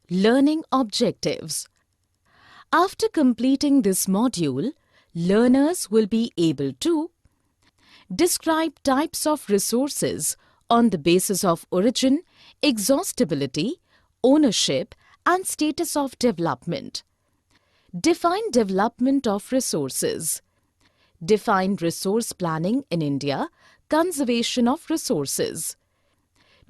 Learning objectives. After completing this module, learners will be able to describe types of resources on the basis of origin, exhaustibility, ownership, and status of development. Define development of resources. Define resource planning in India, conservation of resources.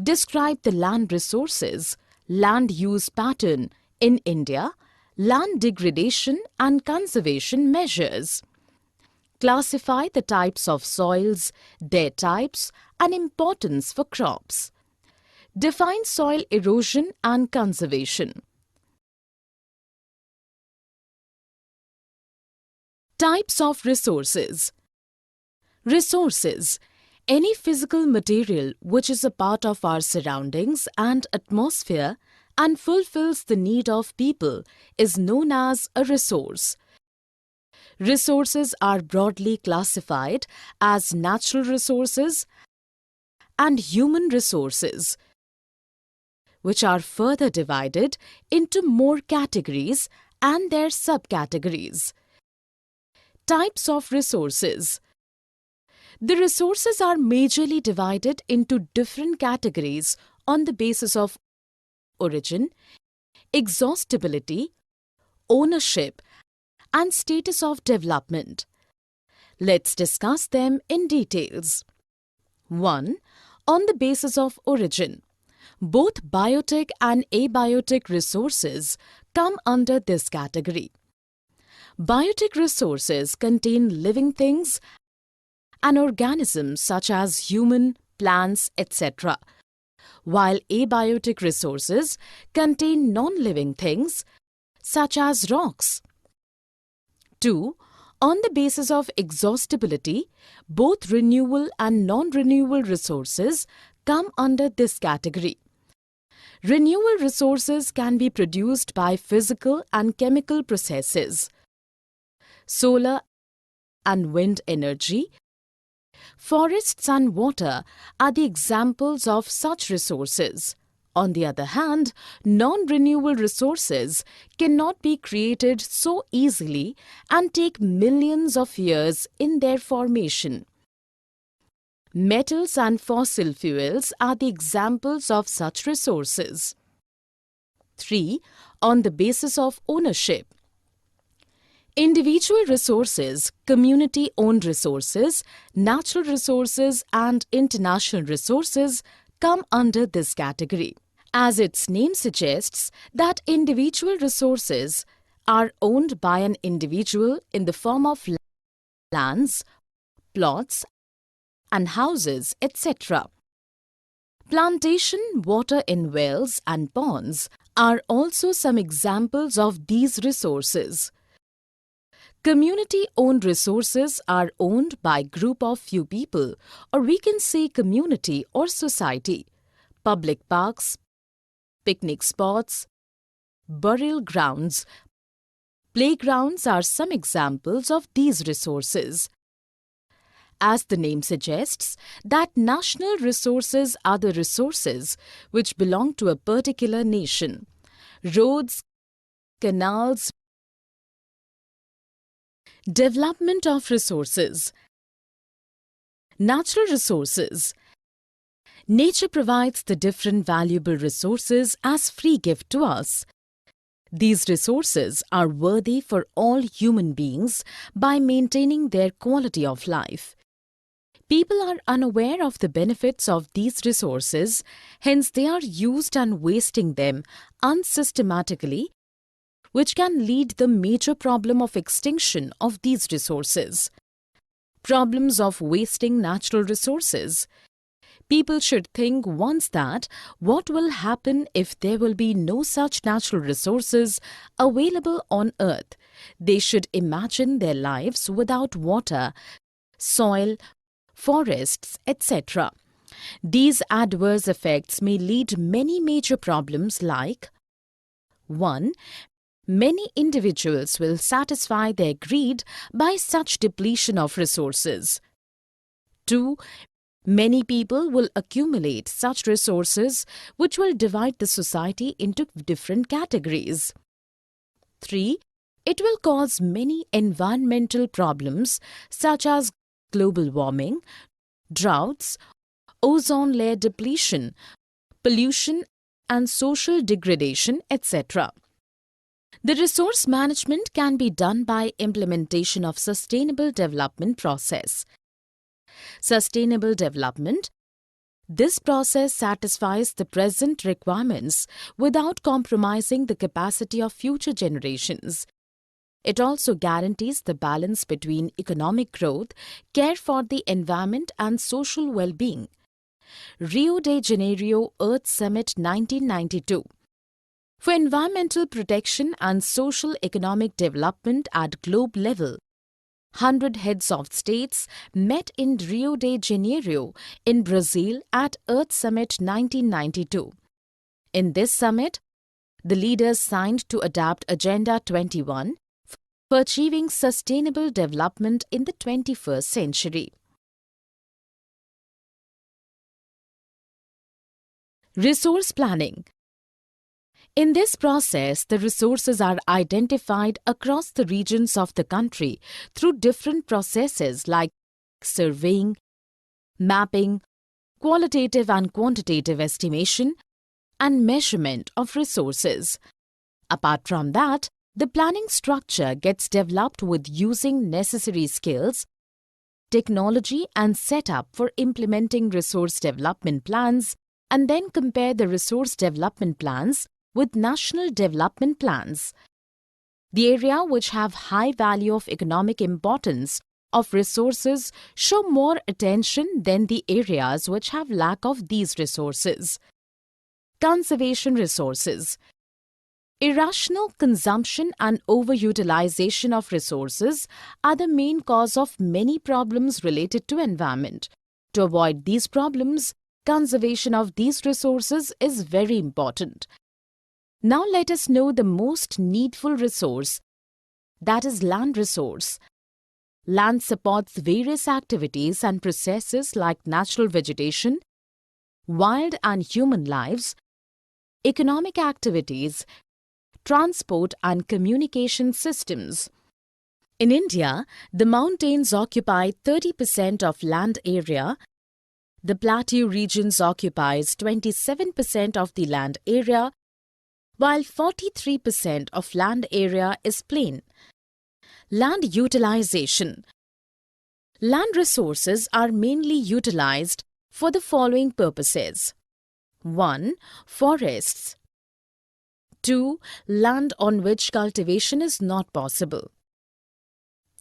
Describe the land resources, land use pattern in India, land degradation and conservation measures. Classify the types of soils, their types and importance for crops. Define soil erosion and conservation. Types of resources. Resources. Any physical material which is a part of our surroundings and atmosphere and fulfills the need of people is known as a resource. Resources are broadly classified as natural resources and human resources, which are further divided into more categories and their subcategories. Types of resources. The resources are majorly divided into different categories on the basis of origin, exhaustibility, ownership, and status of development. Let's discuss them in details. 1. On the basis of origin. Both biotic and abiotic resources come under this category. Biotic resources contain living things and organisms such as human, plants, etc., while abiotic resources contain non-living things such as rocks. 2. On the basis of exhaustibility, both renewable and non-renewable resources come under this category. Renewable resources can be produced by physical and chemical processes. Solar and wind energy, forests and water are the examples of such resources. On the other hand, non-renewable resources cannot be created so easily and take millions of years in their formation. Metals and fossil fuels are the examples of such resources. 3. On the basis of ownership. Individual resources, community-owned resources, natural resources and international resources come under this category. As its name suggests, that individual resources are owned by an individual in the form of lands, plots and houses, etc. Plantation, water in wells and ponds are also some examples of these resources. Community-owned resources are owned by a group of few people, or we can say community or society. Public parks, picnic spots, burial grounds, playgrounds are some examples of these resources. As the name suggests, that national resources are the resources which belong to a particular nation. Roads, canals. Development of resources. Natural resources. Nature provides the different valuable resources as free gift to us. These resources are worthy for all human beings by maintaining their quality of life. People are unaware of the benefits of these resources, hence they are used and wasting them unsystematically, which can lead the major problem of extinction of these resources. Problems of wasting natural resources. People should think once that what will happen if there will be no such natural resources available on earth. They should imagine their lives without water, soil, forests, etc. These adverse effects may lead many major problems like 1. Many individuals will satisfy their greed by such depletion of resources. 2. Many people will accumulate such resources which will divide the society into different categories. 3. It will cause many environmental problems such as global warming, droughts, ozone layer depletion, pollution and social degradation, etc. The resource management can be done by implementation of sustainable development process. Sustainable development. This process satisfies the present requirements without compromising the capacity of future generations. It also guarantees the balance between economic growth, care for the environment and social well-being. Rio de Janeiro Earth Summit 1992. For environmental protection and social economic development at globe level, 100 heads of states met in Rio de Janeiro in Brazil at Earth Summit 1992. In this summit, the leaders signed to adopt Agenda 21 for achieving sustainable development in the 21st century. Resource planning. In this process, the resources are identified across the regions of the country through different processes like surveying, mapping, qualitative and quantitative estimation, and measurement of resources. Apart from that, the planning structure gets developed with using necessary skills, technology and setup for implementing resource development plans, and then compare the resource development plans with national development plans. The area which have high value of economic importance of resources show more attention than the areas which have lack of these resources. Conservation resources. Irrational consumption and overutilization of resources are the main cause of many problems related to environment. To avoid these problems, conservation of these resources is very important. Now let us know the most needful resource, that is land resource. Land supports various activities and processes like natural vegetation, wild and human lives, economic activities, transport and communication systems. In India, the mountains occupy 30% of land area. The plateau regions occupies 27% of the land area, while 43% of land area is plain. Land utilization. Land resources are mainly utilized for the following purposes. 1. Forests. 2. Land on which cultivation is not possible.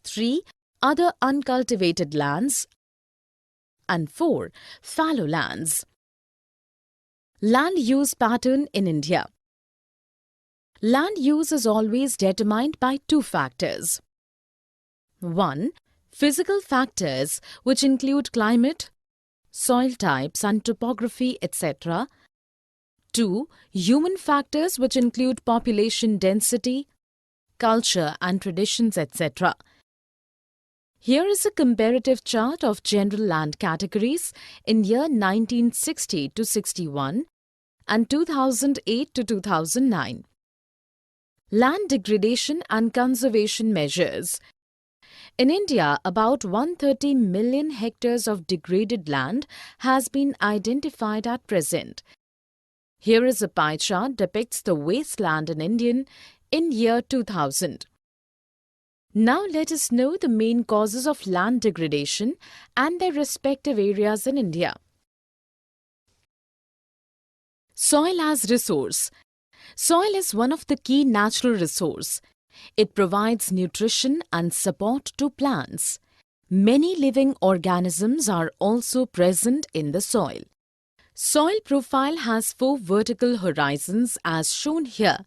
3. Other uncultivated lands. And 4. Fallow lands. Land use pattern in India. Land use is always determined by two factors. 1. Physical factors which include climate, soil types and topography, etc. 2. Human factors which include population density, culture and traditions, etc. Here is a comparative chart of general land categories in year 1960 to 61 and 2008 to 2009. Land degradation and conservation measures. In India, about 130 million hectares of degraded land has been identified at present. Here is a pie chart depicts the wasteland in year 2000. Now let us know the main causes of land degradation and their respective areas in India. Soil as resource. Soil is one of the key natural resources. It provides nutrition and support to plants. Many living organisms are also present in the soil. Soil profile has 4 vertical horizons as shown here.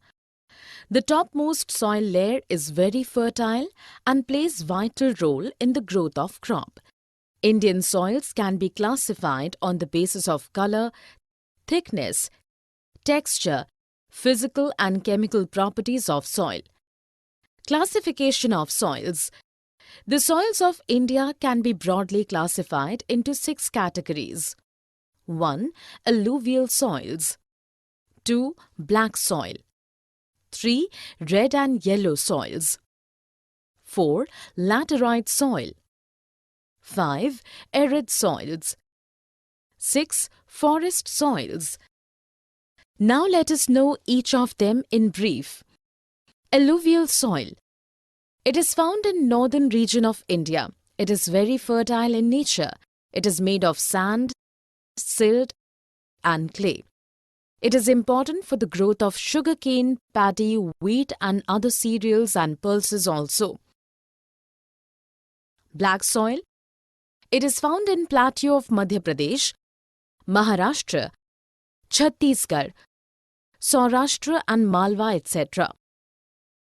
The topmost soil layer is very fertile and plays vital role in the growth of crop. Indian soils can be classified on the basis of color, thickness, texture, physical and chemical properties of soil. Classification of soils. The soils of India can be broadly classified into 6 categories. 1. Alluvial soils. 2. Black soil. 3. Red and yellow soils. 4. Laterite soil. 5. Arid soils. 6. Forest soils. Now let us know each of them in brief. Alluvial soil. It is found in northern region of India. It is very fertile in nature. It is made of sand, silt and clay. It is important for the growth of sugarcane, paddy, wheat and other cereals and pulses also. Black soil. It is found in plateau of Madhya Pradesh, Maharashtra, Chhattisgarh, Saurashtra and Malwa, etc.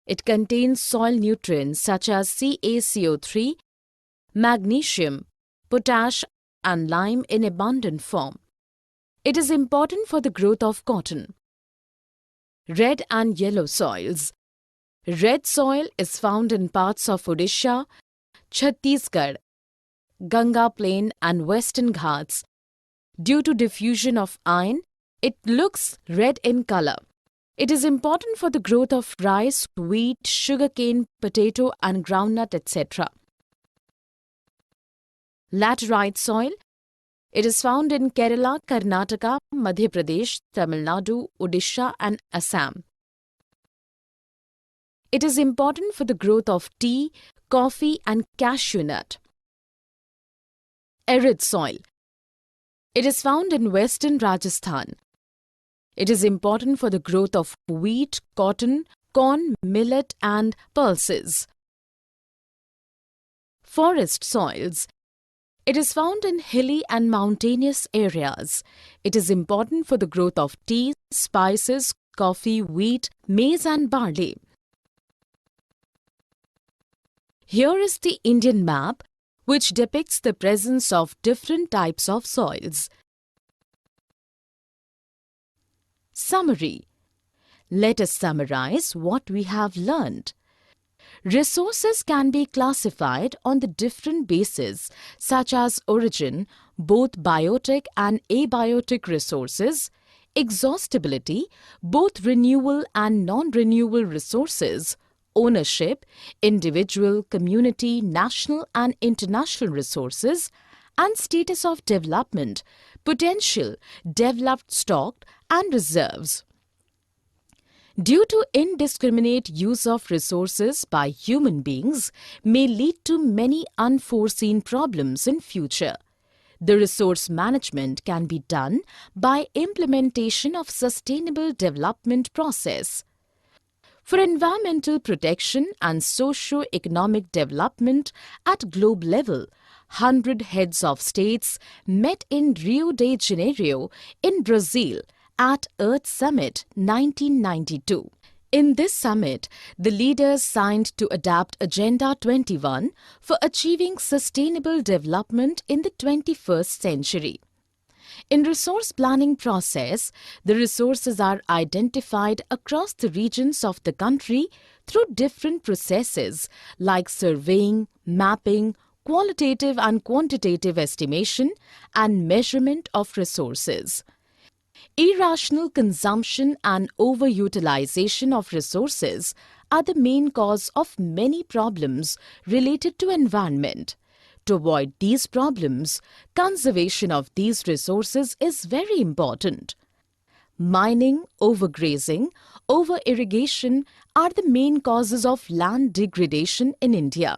It contains soil nutrients such as CaCO3, magnesium, potash and lime in abundant form. It is important for the growth of cotton. Red and yellow soils. Red soil is found in parts of Odisha, Chhattisgarh, Ganga Plain and Western Ghats. Due to diffusion of iron, it looks red in color. It is important for the growth of rice, wheat, sugarcane, potato and groundnut, etc. Laterite soil. It is found in Kerala, Karnataka, Madhya Pradesh, Tamil Nadu, Odisha and Assam. It is important for the growth of tea, coffee and cashew nut. Arid soil. It is found in western Rajasthan. It is important for the growth of wheat, cotton, corn, millet and pulses. Forest soils. It is found in hilly and mountainous areas. It is important for the growth of tea, spices, coffee, wheat, maize and barley. Here is the Indian map which depicts the presence of different types of soils. Summary. Let us summarize what we have learned. Resources can be classified on the different bases such as origin, both biotic and abiotic resources, exhaustibility, both renewable and non-renewable resources, ownership, individual, community, national and international resources, and status of development, potential, developed stock and reserves. Due to indiscriminate use of resources by human beings may lead to many unforeseen problems in future. The resource management can be done by implementation of sustainable development process. For environmental protection and socio-economic development at globe level, 100 heads of states met in Rio de Janeiro in Brazil at Earth Summit 1992. In this summit, the leaders signed to adapt Agenda 21 for achieving sustainable development in the 21st century. In resource planning process, the resources are identified across the regions of the country through different processes like surveying, mapping, qualitative and quantitative estimation, and measurement of resources. Irrational consumption and overutilization of resources are the main cause of many problems related to environment. To avoid these problems, conservation of these resources is very important. Mining, overgrazing, over-irrigation are the main causes of land degradation in India.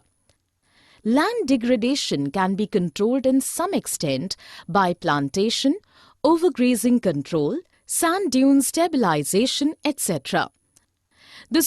Land degradation can be controlled in some extent by plantation, overgrazing control, sand dune stabilization, etc. The